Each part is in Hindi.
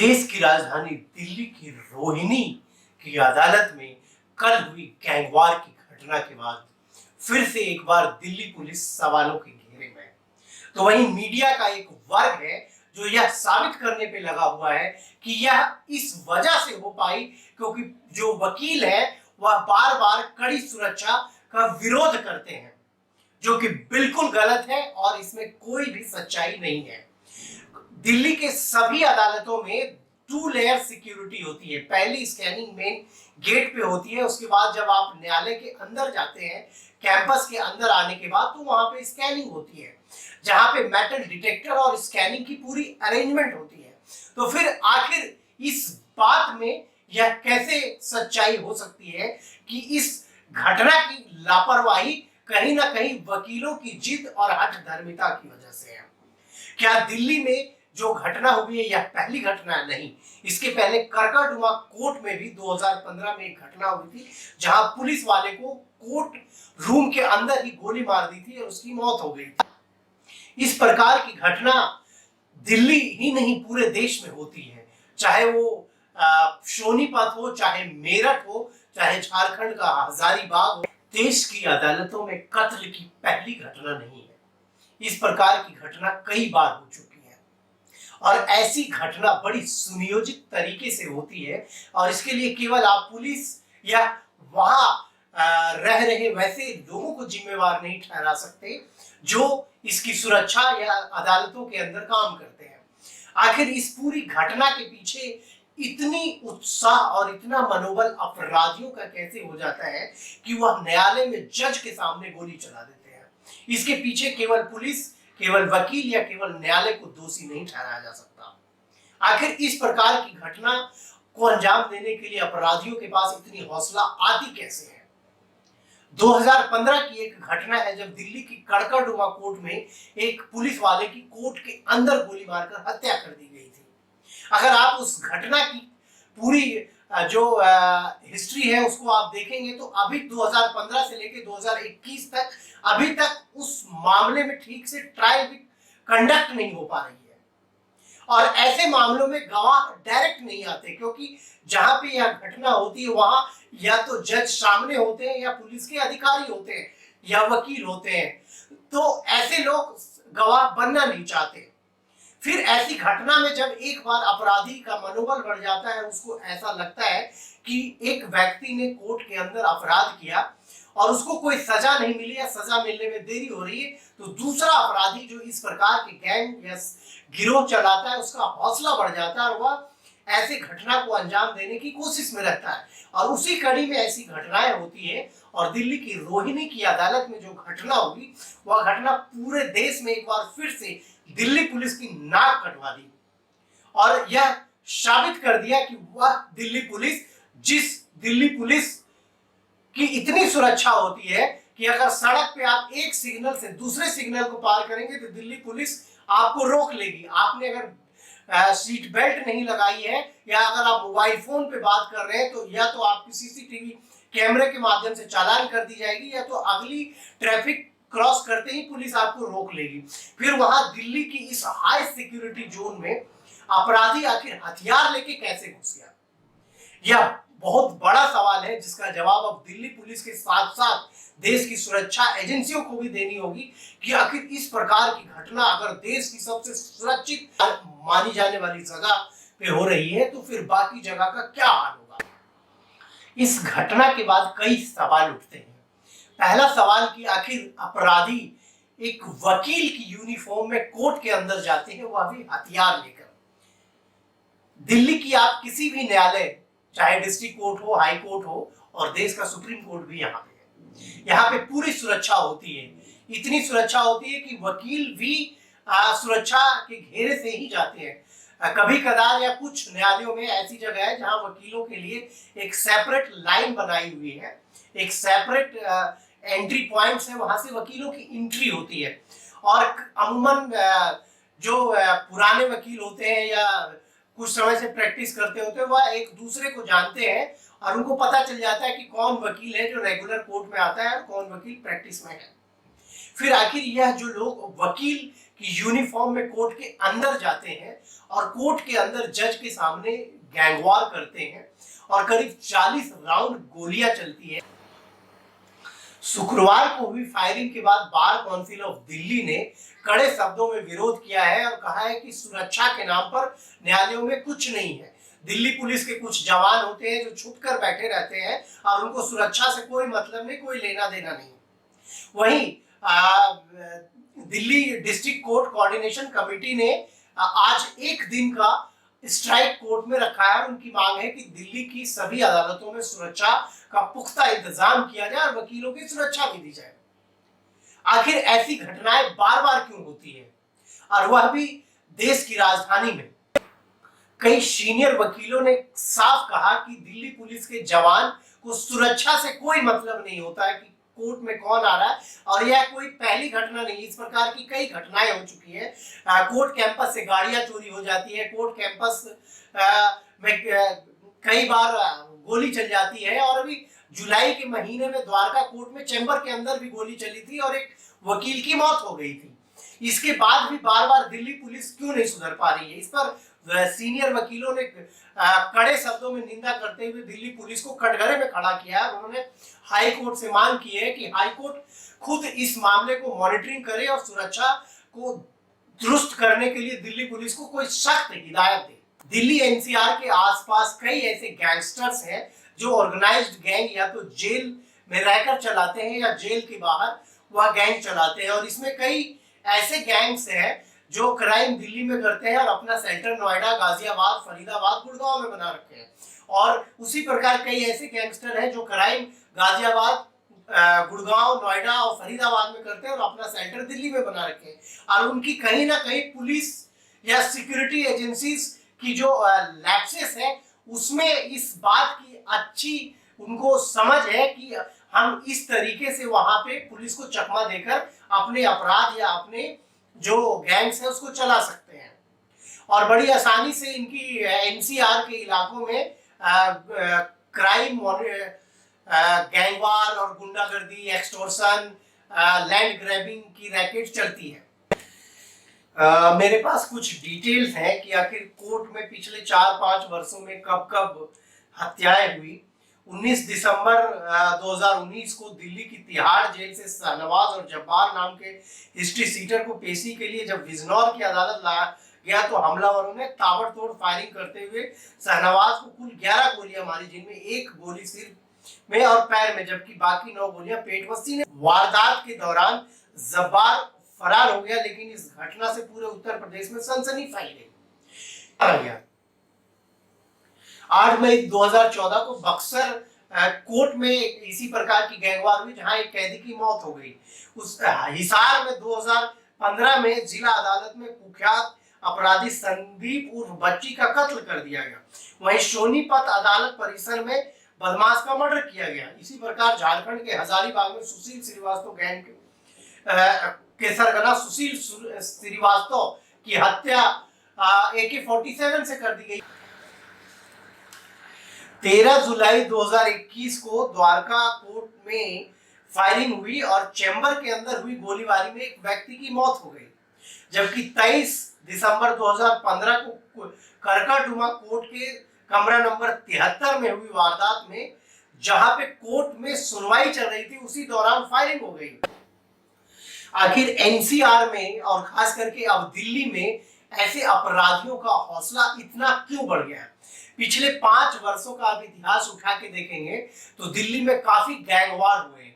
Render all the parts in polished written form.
देश की राजधानी दिल्ली की रोहिणी की अदालत में कल हुई गैंगवार की घटना के बाद फिर से एक बार दिल्ली पुलिस सवालों के घेरे में है। तो वहीं मीडिया का एक वर्ग है जो यह साबित करने पे लगा हुआ है कि यह इस वजह से हो पाई क्योंकि जो वकील है वह बार बार कड़ी सुरक्षा का विरोध करते हैं, जो कि बिल्कुल गलत है और इसमें कोई भी सच्चाई नहीं है। दिल्ली के सभी अदालतों में 2 लेयर सिक्योरिटी होती है। पहली स्कैनिंग मेन गेट पे होती है, उसके बाद जब आप न्यायालय के अंदर जाते हैं, कैंपस के अंदर आने के बाद, तो वहां पे स्कैनिंग होती है जहां पे मेटल डिटेक्टर और स्कैनिंग की पूरी अरेंजमेंट होती है। तो फिर आखिर इस बात में यह कैसे सच्चाई हो सकती है कि इस घटना की लापरवाही कहीं ना कहीं वकीलों की जिद और हठ धर्मिता की वजह से है। क्या दिल्ली में जो घटना हुई है यह पहली घटना नहीं, इसके पहले करकरडुमा कोर्ट में भी 2015 में एक घटना हुई थी जहां पुलिस वाले को कोर्ट रूम के अंदर ही गोली मार दी थी और उसकी मौत हो गई थी। इस प्रकार की घटना दिल्ली ही नहीं पूरे देश में होती है, चाहे वो सोनीपत हो, चाहे मेरठ हो, चाहे झारखंड का हजारीबाग हो। देश की अदालतों में कत्ल की पहली घटना नहीं है, इस प्रकार की घटना कई बार हो चुकी है और ऐसी घटना बड़ी सुनियोजित तरीके से होती है और इसके लिए केवल आप पुलिस या वहां रह रहे वैसे लोगों को जिम्मेवार नहीं ठहरा सकते जो इसकी सुरक्षा या अदालतों के अंदर काम करते हैं। आखिर इस पूरी घटना के पीछे इतनी उत्साह और इतना मनोबल अपराधियों का कैसे हो जाता है कि वह न्यायालय में जज के सामने गोली चला देते हैं। इसके पीछे केवल पुलिस, केवल वकील या केवल न्यायालय को दोषी नहीं ठहराया जा सकता। आखिर इस प्रकार की घटना को अंजाम देने के लिए अपराधियों के पास इतनी हौसला आती कैसे है? 2015 की एक घटना है जब दिल्ली की करकरडुमा कोर्ट में एक पुलिस वाले की कोर्ट के अंदर गोली मारकर हत्या कर दी गई थी। अगर आप उस घटना की पूरी जो हिस्ट्री है उसको आप देखेंगे तो अभी 2015 से लेकर 2021 तक अभी तक उस मामले में ठीक से ट्रायल भी कंडक्ट नहीं हो पा रही है और ऐसे मामलों में गवाह डायरेक्ट नहीं आते क्योंकि जहां पे यह घटना होती है वहां या तो जज सामने होते हैं या पुलिस के अधिकारी होते हैं या वकील होते हैं, तो ऐसे लोग गवाह बनना नहीं चाहते। फिर ऐसी घटना में जब एक बार अपराधी का मनोबल बढ़ जाता है, उसको ऐसा लगता है कि एक व्यक्ति ने कोर्ट के अंदर अपराध किया और उसको कोई सजा नहीं मिली या सजा मिलने में देरी हो रही है, तो दूसरा अपराधी जो इस प्रकार के गैंग या गिरोह चलाता है उसका हौसला बढ़ जाता है और वह ऐसे घटना को अंजाम देने की कोशिश में रहता है और उसी कड़ी में ऐसी घटनाएं होती है। और दिल्ली की रोहिणी की अदालत में जो घटना हुई वह घटना पूरे देश में एक बार फिर से दिल्ली पुलिस की नाक कटवा दी और यह साबित कर दिया कि वह दिल्ली पुलिस की इतनी सुरक्षा होती है कि अगर सड़क पे आप एक सिग्नल से दूसरे सिग्नल को पार करेंगे तो दिल्ली पुलिस आपको रोक लेगी। आपने अगर सीट बेल्ट नहीं लगाई है या अगर आप मोबाइल फोन पे बात कर रहे हैं तो या तो आपकी सीसीटीवी कैमरे के माध्यम से चालान कर दी जाएगी या तो अगली ट्रैफिक क्रॉस करते ही पुलिस आपको रोक लेगी। फिर वहां दिल्ली की इस हाई सिक्योरिटी जोन में अपराधी आखिर हथियार लेके कैसे घुस गया? यह बहुत बड़ा सवाल है जिसका जवाब अब दिल्ली पुलिस के साथ साथ देश की सुरक्षा एजेंसियों को भी देनी होगी कि आखिर इस प्रकार की घटना अगर देश की सबसे सुरक्षित मानी जाने वाली जगह पे हो रही है तो फिर बाकी जगह का क्या हाल होगा? इस घटना के बाद कई सवाल उठते हैं। पहला सवाल कि आखिर अपराधी एक वकील की यूनिफॉर्म में कोर्ट के अंदर जाते हैं, वह भी हथियार लेकर। दिल्ली की आप किसी भी न्यायालय, चाहे डिस्ट्रिक्ट कोर्ट हो, हाई कोर्ट हो और देश का सुप्रीम कोर्ट भी यहाँ पे है, यहाँ पे पूरी सुरक्षा होती है। इतनी सुरक्षा होती है कि वकील भी सुरक्षा के घेरे से ही जाते हैं। कभी कदार या कुछ न्यायालयों में ऐसी जगह है जहां वकीलों के लिए एक सेपरेट लाइन बनाई हुई है, एक सेपरेट एंट्री पॉइंट्स है, वहां से वकीलों की एंट्री होती है और अमूमन जो पुराने वकील होते हैं या कुछ समय से प्रैक्टिस करते होते हैं वह एक दूसरे को जानते हैं और उनको पता चल जाता है कि कौन वकील है जो रेगुलर कोर्ट में आता है और कौन वकील प्रैक्टिस में है। फिर आखिर यह जो लोग वकील की यूनिफॉर्म में कोर्ट के अंदर जाते हैं और कोर्ट के अंदर जज के सामने गैंगवार करते हैं और करीब 40 राउंड गोलियां चलती है। शुक्रवार को हुई फायरिंग के बाद बार काउंसिल ऑफ दिल्ली ने कड़े शब्दों में विरोध किया है और कहा है कि सुरक्षा के नाम पर न्यायालयों में कुछ नहीं है। दिल्ली पुलिस के कुछ जवान होते हैं जो छुप कर बैठे रहते हैं और उनको सुरक्षा से कोई मतलब नहीं, कोई लेना देना नहीं। वहीं Delhi district court coordination committee ने आज एक दिन का स्ट्राइक कोर्ट में रखा है और उनकी मांग है कि दिल्ली की सभी अदालतों में सुरक्षा का पुख्ता इंतजाम किया जाए और वकीलों की सुरक्षा भी दी जाए। आखिर ऐसी घटनाएं बार बार क्यों होती है, और वह भी देश की राजधानी में। कई सीनियर वकीलों ने साफ कहा कि दिल्ली पुलिस के जवान को सुरक्षा से कोई मतलब नहीं होता है कि कोर्ट में कौन आ रहा है, और यह कोई पहली घटना नहीं, इस प्रकार की कई घटनाएं हो चुकी है। कोर्ट कैंपस से गाड़ियां चोरी हो जाती है, कोर्ट कैंपस में कई बार गोली चल जाती है, और अभी जुलाई के महीने में द्वारका कोर्ट में चैम्बर के अंदर भी गोली चली थी और एक वकील की मौत हो गई थी। इसके बाद भी बार बार दिल्ली पुलिस क्यों नहीं सुधर पा रही है, इस पर सीनियर वकीलों ने कड़े शब्दों में निंदा करते हुए दिल्ली पुलिस को कटघरे में खड़ा किया है। उन्होंने हाई कोर्ट से मांग की है कि हाई कोर्ट खुद इस मामले को मॉनिटरिंग करे और सुरक्षा को दुरुस्त करने के लिए दिल्ली पुलिस को कोई सख्त हिदायत दे। दिल्ली एनसीआर के आसपास कई ऐसे गैंगस्टर्स हैं जो ऑर्गेनाइज्ड गैंग या तो जेल में रहकर चलाते हैं या जेल के बाहर वह गैंग चलाते हैं, और इसमें कई ऐसे गैंग्स हैं जो क्राइम दिल्ली में करते हैं और अपना सेंटर नोएडा, गाजियाबाद, फरीदाबाद, गुड़गांव में बना रखे हैं, और उसी प्रकार कई ऐसे गैंगस्टर हैं जो क्राइम गाजियाबाद, गुड़गांव, नोएडा और फरीदाबाद में करते हैं और अपना सेंटर दिल्ली में बना रखे हैं। और उनकी कहीं ना कहीं पुलिस या सिक्योरिटी एजेंसीज की जो लैप्सेस है उसमें इस बात की अच्छी उनको समझ है कि हम इस तरीके से वहां पे पुलिस को चकमा देकर अपने अपराध या अपने जो गैंग्स है उसको चला सकते हैं, और बड़ी आसानी से इनकी एनसीआर के इलाकों में क्राइम, गैंगवार और गुंडागर्दी, एक्सटॉर्शन, लैंड ग्रैबिंग की रैकेट चलती है। मेरे पास कुछ डिटेल्स हैं कि आखिर कोर्ट में पिछले 4-5 वर्षों में कब कब हत्याएं हुई। 19 दिसंबर 2019 को दिल्ली की तिहाड़ जेल से शाहनवाज और जब्बार नाम के हिस्ट्री सीटर को पेशी के लिए जब बिजनौर की अदालत लाया गया तो हमलावरों ने ताबड़तोड़ फायरिंग करते हुए शाहनवाज को कुल 11 गोलियां मारी, जिनमें एक गोली सिर में और पैर में, जबकि बाकी 9 गोलियां पेट में सीने। वारदात के दौरान जब्बार फरार हो गया, लेकिन इस घटना से पूरे उत्तर प्रदेश में सनसनी फैल गई। 8 मई 2014 को बक्सर कोर्ट में इसी प्रकार की गैंगवार हुई जहां एक कैदी की मौत हो गई। उस हिसार में 2015 में जिला अदालत में कुख्यात अपराधी संदीप उर्फ बच्ची का कत्ल कर दिया गया। वहीं सोनीपत अदालत परिसर में बदमाश का मर्डर किया गया। इसी प्रकार झारखंड के हजारीबाग में सुशील श्रीवास्तव गैंग के सरगना सुशील श्रीवास्तव की हत्या AK-47 से कर दी गई। 13 जुलाई 2021 को द्वारका कोर्ट में फायरिंग हुई और चैम्बर के अंदर हुई गोलीबारी में एक व्यक्ति की मौत हो गई, जबकि 23 दिसंबर 2015 को करकटडुमा कोर्ट के कमरा नंबर 73 में हुई वारदात में, जहां पे कोर्ट में सुनवाई चल रही थी, उसी दौरान फायरिंग हो गई। आखिर एनसीआर में और खास करके अब दिल्ली में ऐसे अपराधियों का हौसला इतना क्यों बढ़ गया है? पिछले 5 वर्षों का आप इतिहास उठा के देखेंगे तो दिल्ली में काफी गैंगवार हुए हैं,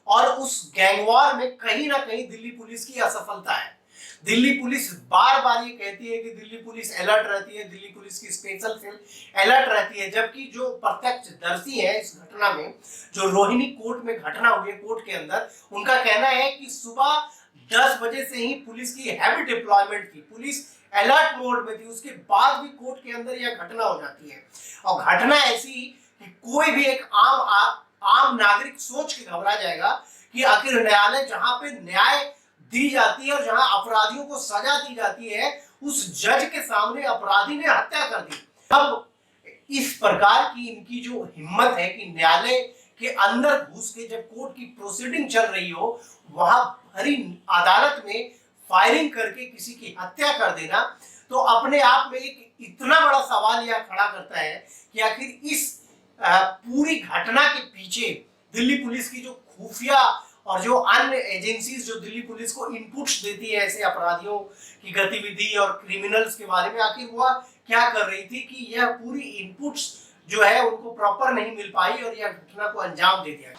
और उस गैंगवार में कहीं ना कहीं दिल्ली पुलिस की असफलता है। दिल्ली पुलिस बार बार ये कहती है कि दिल्ली पुलिस अलर्ट रहती है, दिल्ली पुलिस की स्पेशल सेल अलर्ट रहती है, जबकि जो प्रत्यक्षदर्शी है इस घटना में, जो रोहिणी कोर्ट में घटना हुई है कोर्ट के अंदर, उनका कहना है कि सुबह 10 बजे से ही पुलिस की हैवी डिप्लॉयमेंट थी, पुलिस अलर्ट मोड में थी, उसके बाद भी कोर्ट के अंदर यह घटना हो जाती है। और घटना ऐसी कि कोई भी एक आम नागरिक सोच के घबरा जाएगा कि आखिर न्यायालय जहां पे न्याय दी जाती है और जहां अपराधियों को सजा दी जाती है, उस जज के सामने अपराधी ने हत्या कर दी। अब इस प्रकार की इनकी जो हिम्मत है कि न्यायालय कि अंदर घुस के जब कोर्ट की प्रोसीडिंग चल रही हो वहां भरी अदालत में फायरिंग करके किसी की हत्या कर देना तो अपने आप में एक इतना बड़ा सवाल यह खड़ा करता है कि आखिर इस पूरी घटना के पीछे दिल्ली पुलिस की जो खुफिया और जो अन्य एजेंसीज जो दिल्ली पुलिस को इनपुट्स देती है ऐसे अपराधियों की गतिविधि और क्रिमिनल्स के बारे में, आखिर वह क्या कर रही थी कि यह पूरी इनपुट्स जो है उनको प्रॉपर नहीं मिल पाई और यह घटना को अंजाम दे दिया।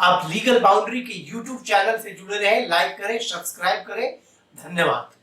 आप लीगल बाउंड्री के YouTube चैनल से जुड़े रहें, लाइक करें, सब्सक्राइब करें। धन्यवाद।